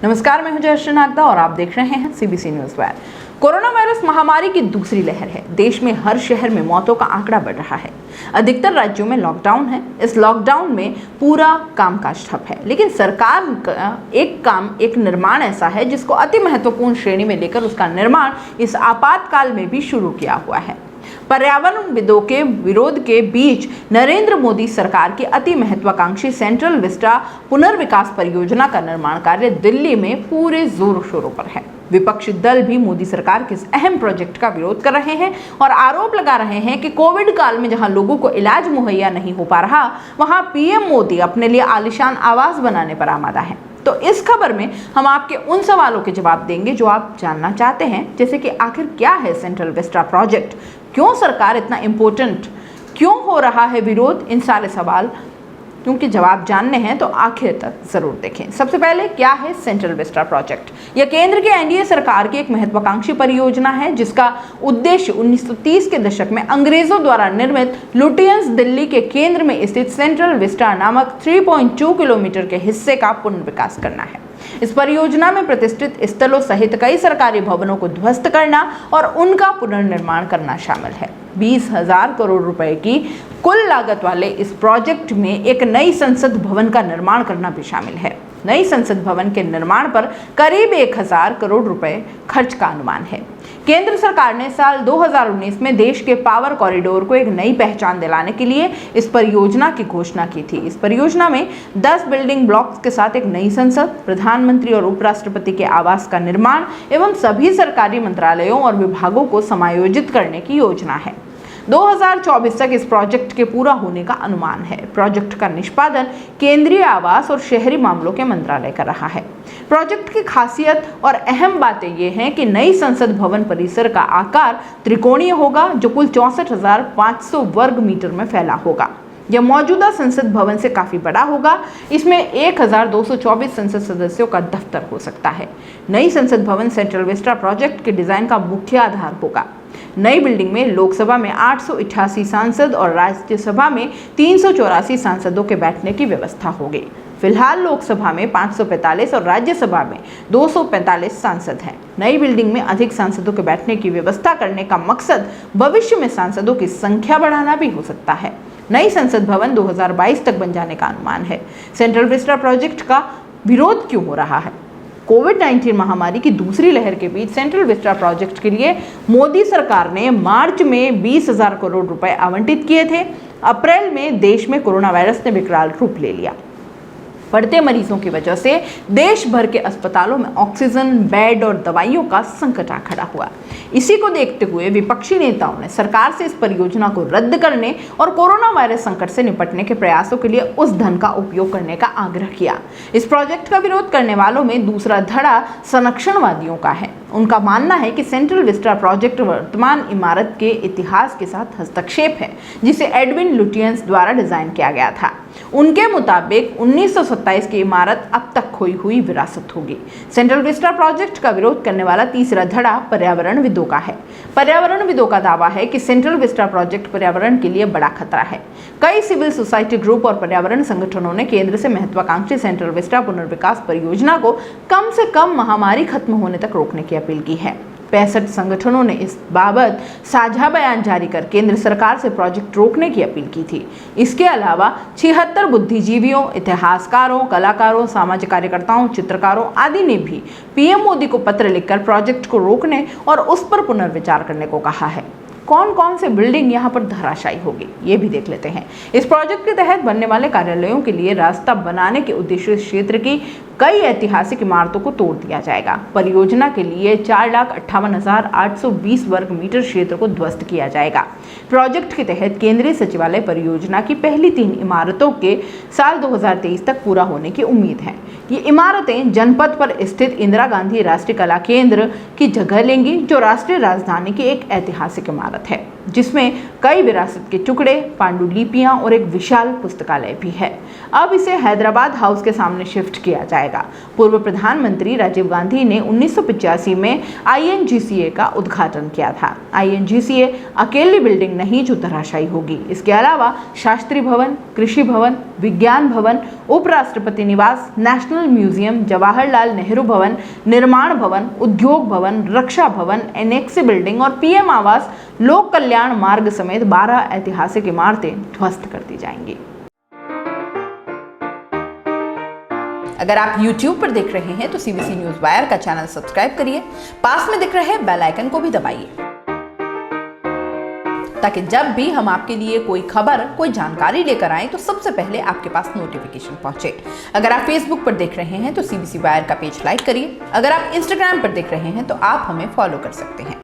नमस्कार, मैं हूं जयश्री नागदा और आप देख रहे हैं CBC news wire. Corona virus महामारी की दूसरी लहर है। देश में हर शहर में मौतों का आंकड़ा बढ़ रहा है। अधिकतर राज्यों में लॉकडाउन है। इस लॉकडाउन में पूरा कामकाज ठप है, लेकिन सरकार का एक निर्माण ऐसा है जिसको अति महत्वपूर्ण श्रेणी में लेकर उसका निर्माण इस आपातकाल में भी शुरू किया हुआ है। पर्यावरणविदों के विरोध के बीच नरेंद्र मोदी सरकार की अति महत्वाकांक्षी सेंट्रल विस्टा पुनर्विकास परियोजना का निर्माण कार्य दिल्ली में पूरे जोरों शोरों पर है। विपक्षी दल भी मोदी सरकार के इस अहम प्रोजेक्ट का विरोध कर रहे हैं और आरोप लगा रहे हैं कि कोविड काल में जहां लोगों को इलाज मुहैया नहीं हो पा रहा, वहां पीएम मोदी अपने लिए आलीशान आवास बनाने पर आमादा है। तो इस खबर में हम आपके उन सवालों के जवाब देंगे जो आप जानना चाहते हैं, जैसे कि आखिर क्या है सेंट्रल विस्टा प्रोजेक्ट, क्यों सरकार इतना इम्पोर्टेंट, क्यों हो रहा है विरोध। इन सारे सवाल क्योंकि जवाब जानने हैं तो आखिर तक जरूर देखें। सबसे पहले, क्या है सेंट्रल विस्टा प्रोजेक्ट? यह केंद्र के एनडीए सरकार की एक महत्वाकांक्षी परियोजना है जिसका उद्देश्य 1930 के दशक में अंग्रेजों द्वारा निर्मित लुटियंस दिल्ली के केंद्र में स्थित सेंट्रल विस्टा नामक 3.2 किलोमीटर के हिस्से का पुनर्विकास करना है। इस परियोजना में प्रतिष्ठित स्थलों सहित कई सरकारी भवनों को ध्वस्त करना और उनका पुनर्निर्माण करना शामिल है। 20,000 करोड़ रुपए की कुल लागत वाले इस प्रोजेक्ट में एक नई संसद भवन का निर्माण करना भी शामिल है। नई संसद भवन के निर्माण पर करीब 1,000 करोड़ रुपए खर्च का अनुमान है। केंद्र सरकार ने साल 2019 में देश के पावर कॉरिडोर को एक नई पहचान दिलाने के लिए इस परियोजना की घोषणा की थी। इस परियोजना में 10 बिल्डिंग ब्लॉक्स के साथ एक नई संसद, प्रधानमंत्री और उपराष्ट्रपति के आवास का निर्माण एवं सभी सरकारी मंत्रालयों और विभागों को समायोजित करने की योजना है। 2024 तक इस प्रोजेक्ट के पूरा होने का अनुमान है। प्रोजेक्ट का निष्पादन केंद्रीय आवास और शहरी मामलों के मंत्रालय कर रहा है। प्रोजेक्ट की खासियत और अहम बातें ये हैं कि नई संसद भवन परिसर का आकार त्रिकोणीय होगा, जो कुल 64,500 वर्ग मीटर में फैला होगा। यह मौजूदा संसद भवन से काफी बड़ा होगा। इसमें 1,224 संसद सदस्यों का दफ्तर हो सकता है। नई संसद भवन सेंट्रल विस्टा प्रोजेक्ट के डिजाइन का मुख्य आधार होगा। नई बिल्डिंग में लोकसभा में 888 सांसद और राज्यसभा में 384 सांसदों के बैठने की व्यवस्था होगी। फिलहाल लोकसभा में 545 और राज्यसभा में 245 सांसद हैं। नई बिल्डिंग में अधिक सांसदों के बैठने की व्यवस्था करने का मकसद भविष्य में सांसदों की संख्या बढ़ाना भी हो सकता है। नई संसद भवन 2022 तक बन जाने का अनुमान है। सेंट्रल विस्टा प्रोजेक्ट का विरोध क्यों हो रहा है? कोविड-19 महामारी की दूसरी लहर के बीच सेंट्रल विस्टा प्रोजेक्ट के लिए मोदी सरकार ने मार्च में 20,000 करोड़ रुपए आवंटित किए थे। अप्रैल में देश में कोरोना वायरस ने विकराल रूप ले लिया। बढ़ते मरीजों की वजह से देश भर के अस्पतालों में ऑक्सीजन, बेड और दवाइयों का संकट आ खड़ा हुआ। इसी को देखते हुए विपक्षी नेताओं ने सरकार से इस परियोजना को रद्द करने और कोरोना वायरस संकट से निपटने के प्रयासों के लिए उस धन का उपयोग करने का आग्रह किया। इस प्रोजेक्ट का विरोध करने वालों में दूसरा धड़ा संरक्षणवादियों का है। उनका मानना है कि सेंट्रल विस्टा प्रोजेक्ट वर्तमान इमारत के इतिहास के साथ हस्तक्षेप है, जिसे एडविन लुटियंस द्वारा डिजाइन किया गया था। उनके मुताबिक 1927 की इमारत अब तक खोई हुई विरासत होगी। सेंट्रल विस्टा प्रोजेक्ट का विरोध करने वाला तीसरा धड़ा पर्यावरणविदों का है। पर्यावरणविदों का दावा है कि सेंट्रल विस्टा प्रोजेक्ट पर्यावरण के लिए बड़ा खतरा है। कई सिविल सोसाइटी ग्रुप और पर्यावरण संगठनों ने केंद्र से महत्वाकांक्षी सेंट्रल विस्टा पुनर्विकास परियोजना को कम से कम महामारी खत्म होने तक रोकने की अपील की है। 65 संगठनों ने इस बाबत साझा बयान जारी कर केंद्र सरकार से प्रोजेक्ट रोकने की अपील की थी। इसके अलावा 76 बुद्धिजीवियों, इतिहासकारों, कलाकारों, सामाजिक कार्यकर्ताओं, चित्रकारों आदि ने भी पीएम मोदी को पत्र लिखकर प्रोजेक्ट को रोकने और उस पर पुनर्विचार करने को कहा है। कौन कौन से बिल्डिंग यहाँ पर धराशायी होगी, ये भी देख लेते हैं। इस प्रोजेक्ट के तहत बनने वाले कार्यालयों के लिए रास्ता बनाने के उद्देश्य से क्षेत्र की कई ऐतिहासिक इमारतों को तोड़ दिया जाएगा। परियोजना के लिए 4,58,820 वर्ग मीटर क्षेत्र को ध्वस्त किया जाएगा। प्रोजेक्ट के तहत केंद्रीय सचिवालय परियोजना की पहली 3 इमारतों के साल 2023 तक पूरा होने की उम्मीद है। ये इमारतें जनपद पर स्थित इंदिरा गांधी राष्ट्रीय कला केंद्र की जगह लेंगी, जो राष्ट्रीय राजधानी की एक ऐतिहासिक इमारत इमारत है जिसमें कई विरासत के टुकड़े, पांडुलिपियां और एक विशाल पुस्तकालय भी है। अब इसे हैदराबाद हाउस के सामने शिफ्ट किया जाएगा। पूर्व प्रधानमंत्री राजीव गांधी ने 1985 में INGCA का उद्घाटन किया था। INGCA अकेली बिल्डिंग नहीं जो धराशायी होगी। इसके अलावा शास्त्री भवन, कृषि भवन, विज्ञान भवन, उपराष्ट्रपति निवास, नेशनल म्यूजियम, जवाहरलाल नेहरू भवन, निर्माण भवन, उद्योग भवन, रक्षा भवन, एनेक्सी बिल्डिंग और PM आवास, लोक कल्याण मार्ग समेत 12 ऐतिहासिक इमारतें ध्वस्त कर दी जाएंगी। अगर आप YouTube पर देख रहे हैं तो CBC न्यूज़ वायर का चैनल सब्सक्राइब करिए, पास में दिख रहे बेल आइकन को भी दबाइए ताकि जब भी हम आपके लिए कोई खबर, कोई जानकारी लेकर आए तो सबसे पहले आपके पास नोटिफिकेशन पहुंचे। अगर आप Facebook पर देख रहे हैं तो CBC वायर का पेज लाइक करिए। अगर आप Instagram पर देख रहे हैं तो आप हमें फॉलो कर सकते हैं।